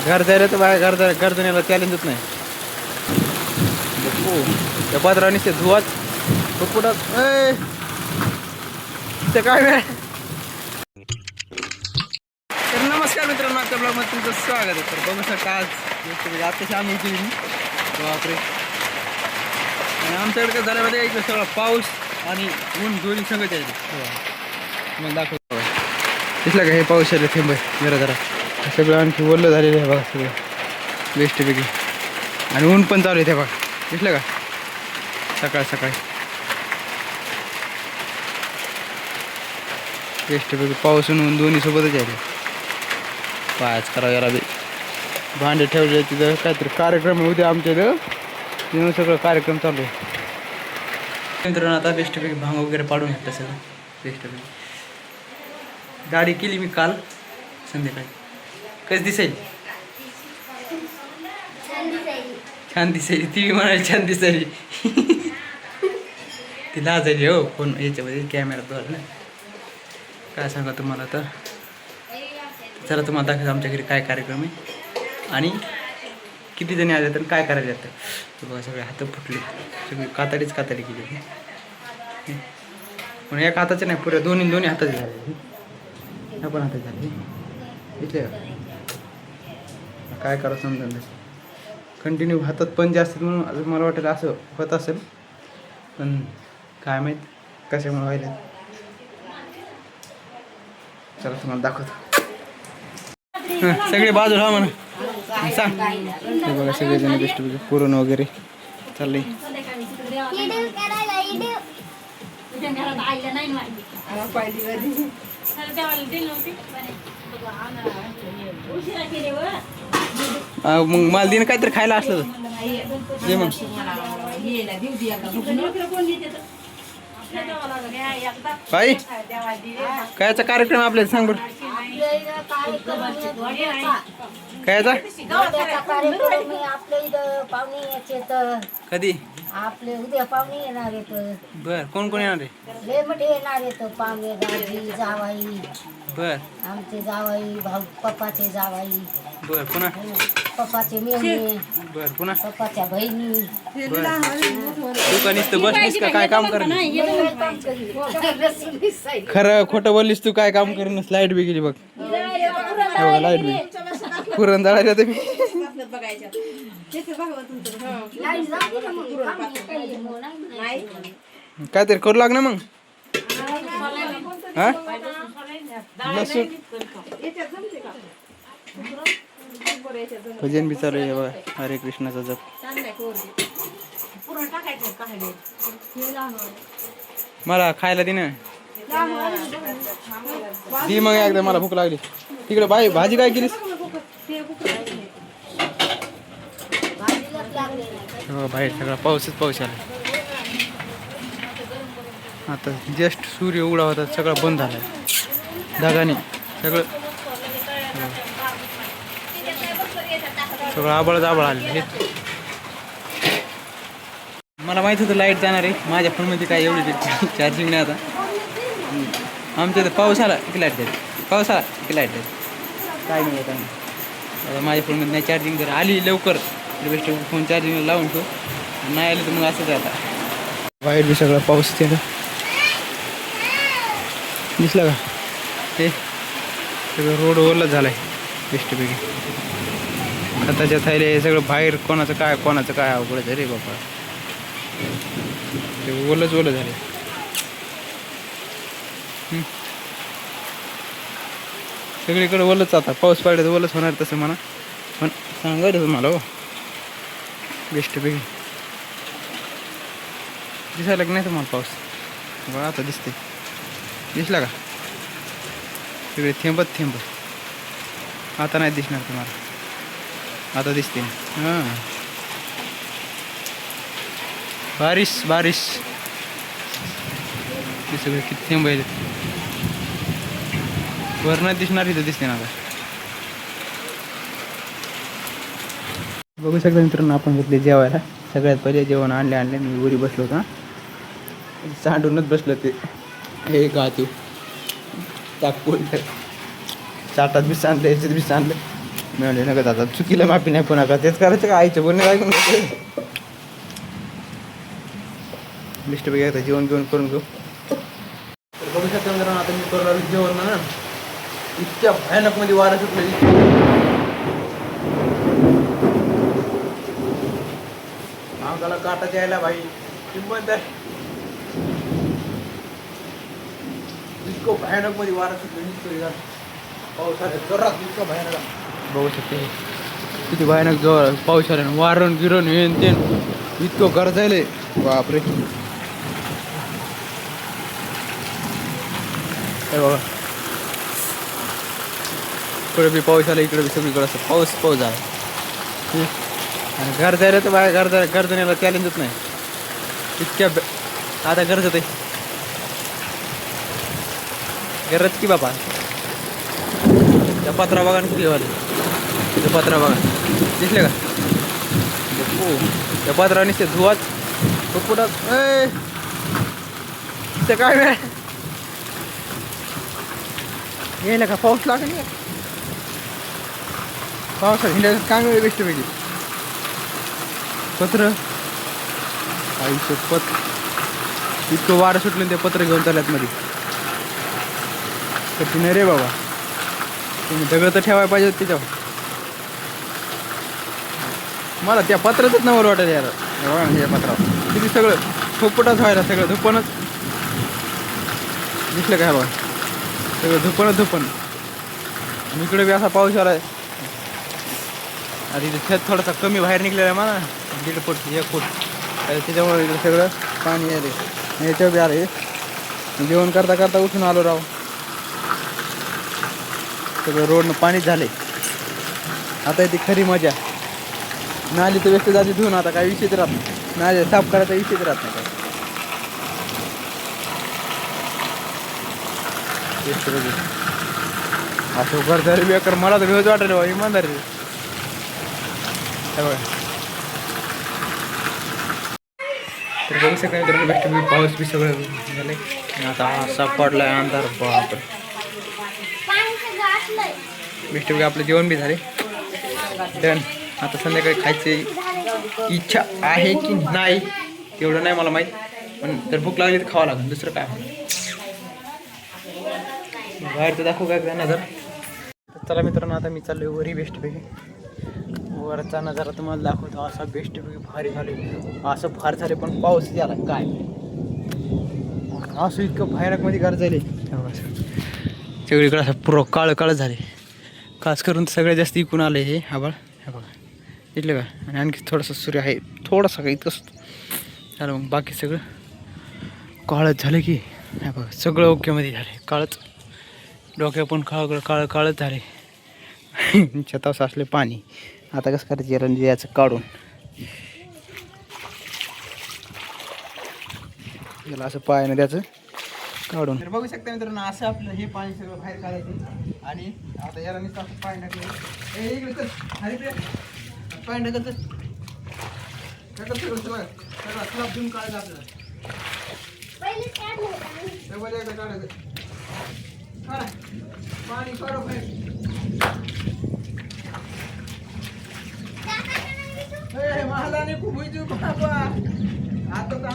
घर जायला तर बाहेर घर जाण्याला चॅलेंजच नाही. त्या पदरा निसते धुवाच कुठं ते काय नाही. तर नमस्कार मित्रांनो, आजच्या ब्लॉगमध्ये तुमचं स्वागत आहे. तर बघू शकता आज आत्ताशी आम्ही केली बापरे. आणि आमच्याकडे काय झाल्यामध्ये एक सगळा पाऊस आणि ऊन दोन्ही संगत आहे. मग दाखवतो दिसला का हे पाऊस आले थेंब जरा जरा सगळं आणखी ओलं झालेलं आहे बघा सगळं बेस्टपैकी. आणि ऊन पण चालू आहे ते बघा दिसलं का सकाळ सकाळी बेस्टपैकी पाऊस आणि ऊन दोन्ही सोबतच आहे. पायच करावं याला बी भांडे ठेवले तिथं काहीतरी कार्यक्रम आहे उद्या आमच्या इथं म्हणून सगळं कार्यक्रम चालू आहे. मित्रांनो आता बेस्टपैकी भांग वगैरे पाडून घेतलं सगळं बेस्टपैकी. गाडी केली मी काल संध्याकाळी. कशी दिसेल? छान दिसेल. ती म्हणाली छान दिसेल. ती लाजायली हो फोन याच्यामध्ये कॅमेराद्वारे ना. काय सांगा तुम्हाला तर चला तुम्हाला दाखवायचं आमच्या घरी काय कार्यक्रम आहे आणि किती जणी आले तर काय करायला जातं. तर बघा सगळे हात फुटले सगळी कातडीच कातडी केली. पण एका हाताचे नाही पुऱ्या दोन्ही हाताचे झाले. ह्या पण हातात झाले इथले काय करा समजा नाही. कंटिन्यू हातात पण जास्त म्हणून मला वाटेल असं होत असेल पण काय माहीत कशामुळे व्हायला. चला तुम्हाला दाखवतो. सगळे बाजूला म्हणा सांग. बघा सगळेजण बेस्ट पुरण वगैरे चाललंय. मग मला दिन काहीतरी खायला असलं तर मग बाई कायचा कार्यक्रम आपल्याला सांग बरं. कायचा कधी आपले उद्या पाहुणे येणार आहेत. बर कोण कोण येणार आहे? लय मोठे येणार आहेत पाहुणे. दाजी जावाई बर आमचे जावाई भाऊ पप्पाचे जावाई बर पुन्हा पप्पाचे मेहणे बर पुन्हा पप्पाच्या बहिणी. तू का बसलीस का काय काम कर? खरं खोटं बोललीस तू काय काम करून लाईट बी गेली बघ. लाईट बी पुरण जाळायला ते काहीतरी करू लाग ना मग. हा लसूण भजन बी चालू आहे बघा. हरे कृष्णाचा जप. मला खायला दे ना दी मग एकदा मला भूक लागली. तिकडे बाई भाजी काय केलीस? बाहेर सगळा पाऊसच पाऊस आला. आता जस्ट सूर्य उघडा होता सगळं बंद झालं ढगाने सगळं आबळच आबळ आले. मला माहित होतं लाईट जाणार आहे. माझ्या फोनमध्ये काय एवढी चार्जिंग नाही. आता आमच्या इथं पाऊस आला की लाईट जाते पाऊस आला की लाईट जाते काय नाही आता. आता माझ्या फोनमध्ये नाही चार्जिंग जर आली लवकर बेस्ट फोन चार्जिंग लावून ठेव. नाही आली तर मग असंच आहे. आता बाहेर बी सगळा पाऊस त्याला दिसला का ते सगळं रोड ओरलंच झालं आहे बेस्टपैकी. खताच्या थैले हे सगळं बाहेर कोणाचं काय अवघड आहे रे बाबा. ते ओलं झाले. सगळीकडे ओलंच. आता पाऊस पडला तर ओलंच होणार तसं म्हणा पण सांगायचं तुम्हाला हो बेस्टपैकी. दिसायला की नाही तुम्हाला पाऊस बघा आता दिसते. दिसला का सगळे थेंबत थेंब. आता नाही दिसणार तुम्हाला. आता दिसते हां बारिश ते सगळे किती थेंब आहेत वर नाही दिसणार इथं दिसते ना. आता बघू शकता मित्रांनो आपण घेतले जेवायला. सगळ्यात पहिले जेवण आणले. मी वरी बसलो होता सांडूनच बसलं ते हे गातू टाकून चाटात बी सांडलं याच्यात बी सांडलं मी म्हणले नका दादा चुकीला माफी नाही पुन्हा का तेच करायचं का आईचं बोलणे ऐकून लिस्ट बघा आता जेवण बिवण करून घेऊ तर बघू शकता मित्रांनो आता मी करू लागलो जेवण ना इतक्या भयानक मध्ये वारा सुटलेली अंगाला काटा यायला भाई किंमत आहे इतकं भयानक मध्ये वारा सुटलेली पाऊस आला जोरात इतकं भयानक बघू शकते किती भयानक जोर पाऊस आला वारण गिरण हेन तेन इतकं गरजायलंय बापरे हे बघा इकडे बी पाऊस आला इकडे बी सगळीकडे असं पाऊस झाला आणि घर जायला तर बाहेर घर जाण्याला चॅलेंजच नाही इतक्या आता गरजत आहे गरज की बाबा त्या पत्रा बघा किती वाले तिथे पत्रा बघा दिसले का त्या पत्रा निसते धुवाच पुढं तिथे काय वेळ येईल का पाऊस लागेल पावसात हिंडायचं काय वेळ बेस्ट पैकी पत्र आईचं इतकं वारं सुटलं ते पत्र घेऊन चालल्यात मध्ये तर नाही रे बाबा तुम्ही दगड तर ठेवायला पाहिजे त्याच्यावर मला त्या पत्राचंच नवल वाटेल यार या पत्रावर किती सगळं फुपटच व्हायला सगळं धुपणच दिसलं काय बघा सगळं धुपण इकडे बी असा पाऊस आलाय आणि छत थोडासा कमी बाहेर निघलेला आहे मला 1.5 फूट 1 फूट त्याच्यामुळे इकडे सगळं पाणी आले याच्यावर बी आले जेवण करता करता उठून आलो राव सगळं रोडनं पाणीच झाले आता ती खरी मजा नाली तर व्यस्त जाती धुवून आता काही विषयच राहत नाही नाली साफ करायचा विषयच राहत नाही काय असं गरदारी बेकर मला तर भेज वाटलं बा इमानदारी बघा तर बघू शकता तर बेस्ट मी पाऊस बी सगळं झाले आता असा पडलाय अंधार बाप बेस्ट आपलं जेवण बी झाले डन आता संध्याकाळी खायची इच्छा आहे की नाही एवढं नाही मला माहीत पण जर भूक लागली तर खावं लागेल दुसरं काय बाहेर तर दाखवू काय नजर चला मित्रांनो आता मी चाललोय वरी बेस्टपैकी वरचा नजारा तुम्हाला दाखवतो असा बेस्टपैकी भारी झाले असं फार झाले पण पाऊस झाला काय असं इतकं भयानक मध्ये गरजले सगळीकडे असं पुरं काळं झाले खास करून सगळ्यात जास्त इकून आले हे आबाळ हे बघा इथलं का आणि आणखी थोडंसं सूर्य आहे थोडासा काही इतकंच झालं मग बाकी सगळं काळच झालं की हे बघा सगळं ओकेमध्ये झाले काळच डोक्या पण काळच झाले छतावर साचले पाणी आता कसं करायचं याचं काढून याला असं पायानं त्याचं काढून तर बघू शकता मित्रांनो असं आपलं हे पाणी सगळं बाहेर काढायचं आणि आता याला नुसतं असं पाणी टाकलं इकडे चल हरी पाणी टाकत सगळं स्लॅब धुवून काढायचं आपल्याला काढायचं काढा पाणी काढो बाहेर मला नाही खूप बाबा आता तर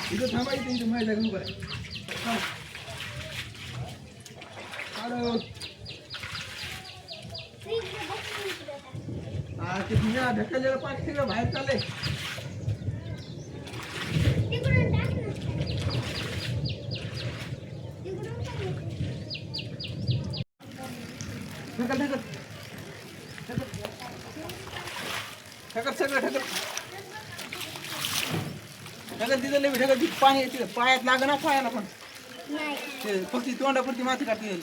इथं थांबायचं इथं माहिती आहे बरं ते तुझ्या ढकललेलं पाणी सगळं बाहेर चाललंय ढकल सगळं ढकल तिथं लई ढकल तिथं पाणी तिथं पायात लाग ना पायाला पण फक्त तोंडापुरती माती काढते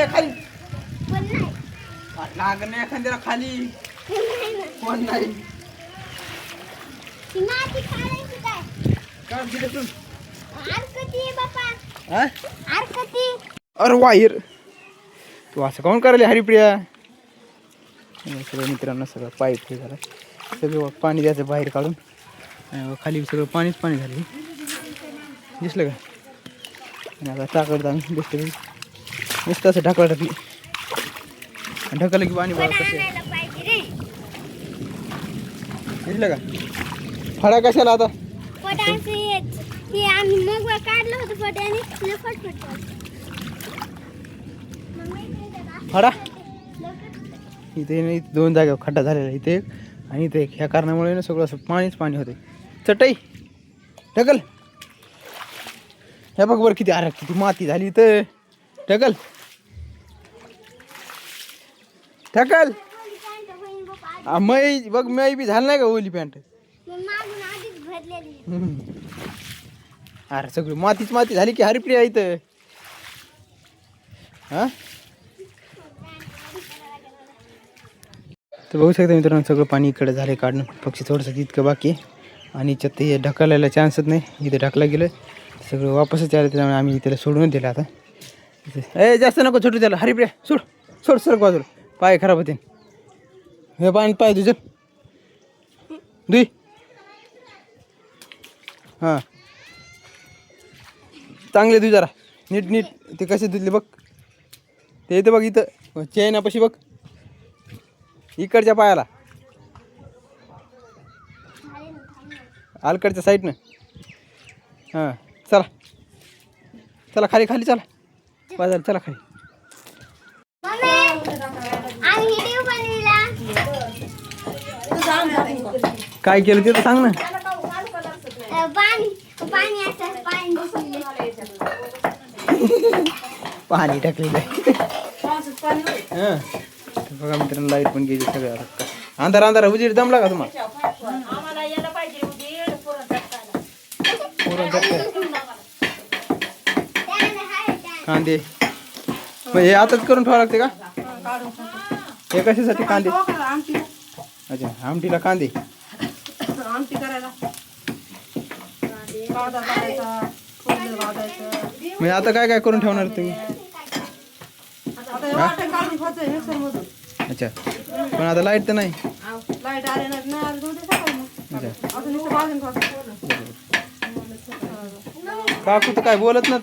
खाली लाग नाही एखाद्याला खाली कोण नाही का हा? अरे वायर तू असं काऊन करायला हरिप्रिया. सगळं मित्रांनो सगळं पाईप हे झालं सगळं पाणी द्यायचं बाहेर काढून आणि खाली सगळं पाणीच पाणी झालं दिसलं का. आणि आता टाकलं आम्ही दिसतं नुसतं असं ढकला ढकली ढकलं की पाणी बघा कसं दिसलं का. फळा कशाला आता फळा इथे दोन जागेवर खड्डा झालेला इथे एक आणि इथे एक. ह्या कारणामुळे ना सगळं असं पाणीच पाणी होते. चटई ढकल हे बघ बरं किती अरे किती माती झाली इथं. ढकल ढकल मै बघ मै बी झालं नाही का ओली पॅन्ट. अरे सगळी मातीच माती झाली की हरिप्रिया इथं. हा तर बघू शकता मित्रांनो सगळं पाणी इकडे झालं काढणं पक्षी थोडंसं इतकं बाकी आहे. आणि इथं ते ढकलायला चान्सच नाही. इथे ढकला गेलं सगळं वापसच आलं त्यामुळे आम्ही त्याला सोडून दिलं. आता ए जास्त नको छोटू त्याला हरिप्रिया सोड सोड सर बाजूला पाय खराब होते. हे पाणी पाय तुझं दुई हां चांगले तू जरा नीट नीट ते कसे धुतले बघ. ते इथं बघ इथं चेनापाशी बघ इकडच्या पायाला अलीकडच्या साईडनं. हां चला चला खाली खाली चला बाजार चला खाली. काय केलं ते तर सांग ना. पाणी टाकलेलं हां बघा मित्रांनो लाईट पण गेली सगळं. अंधार अंधार उजेड जमला का तुम्हाला. कांदे मग हे आताच करून ठेवावं लागते का. हे कशासाठी कांदे. अच्छा आमटीला कांदे आमटी करायला म्हणजे आता काय काय करून ठेवणार तुम्ही. अच्छा पण आता लाईट तर नाही. लाईट आले नाही काकू तर काय बोलत ना.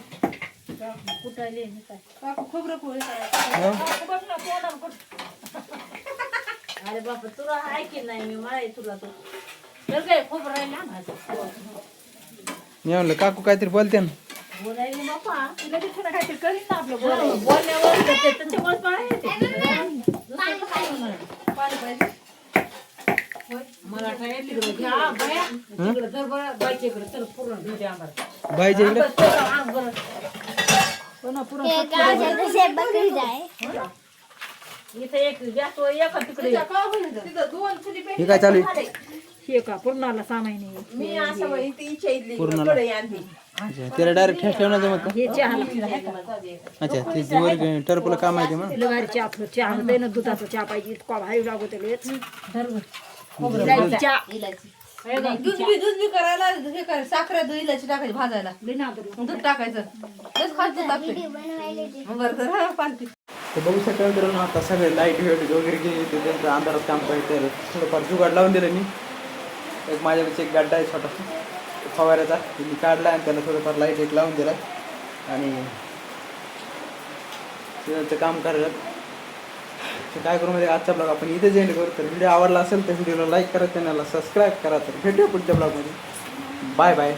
अरे बापा तुला ऐकी नाही मी मला तुला तो तर काय खूप राहिला मी म्हणलं काकू काहीतरी बोलते ना. बोलायला बापा तुला ते थोडं काहीतरी करीन ना आपलं बोलण्यावर त्याच्यामुळे पाणी पाहिजे मला काय तिकडे घ्या बाया तिकडे तर बरं बाईच्या इकडे तर पुरण भेटे आम्हाला बाईच्या इकडे इथे एक जास्त एका तिकडे हे काय चालू आहे. हे का पूर्णाला सामाई नाही पूर्ण अच्छा त्याला डायरेक्ट ठेस ठेवणार जमत का. हे चहा अच्छा ते वर टर्पला काम आहे ते मग. लवारी चहा आपलं चहा होतं ना दुधाचा चहा पाहिजे इतका भारी लागतो त्याला चहा दूध बी करायला हे कर साखर इलायची टाकायची भाजायला दूध टाकायचं तेच खायचं लागतं बरं तर पालती. तर बघू शकता मित्रांनो आता सगळे लाईट वेट वगैरे गेली ते त्यांचं अंधारात काम करायचं थोडंफार जुगाड लावून दिलं मी. एक माझ्यापेक्षा एक गड्डा आहे छोटासा फवाऱ्याचा मी काढला आणि त्याला थोडंफार लाईट एक लावून दिला आणि त्यांचं काम करायला. तर काय करू म्हणजे आजचा ब्लॉग आपण इथे एंड करू. तर व्हिडिओ आवडला असेल तर व्हिडिओला लाईक करा चॅनलला सबस्क्राईब करा. तर भेटूया पुढच्या ब्लॉगमध्ये. Bye bye.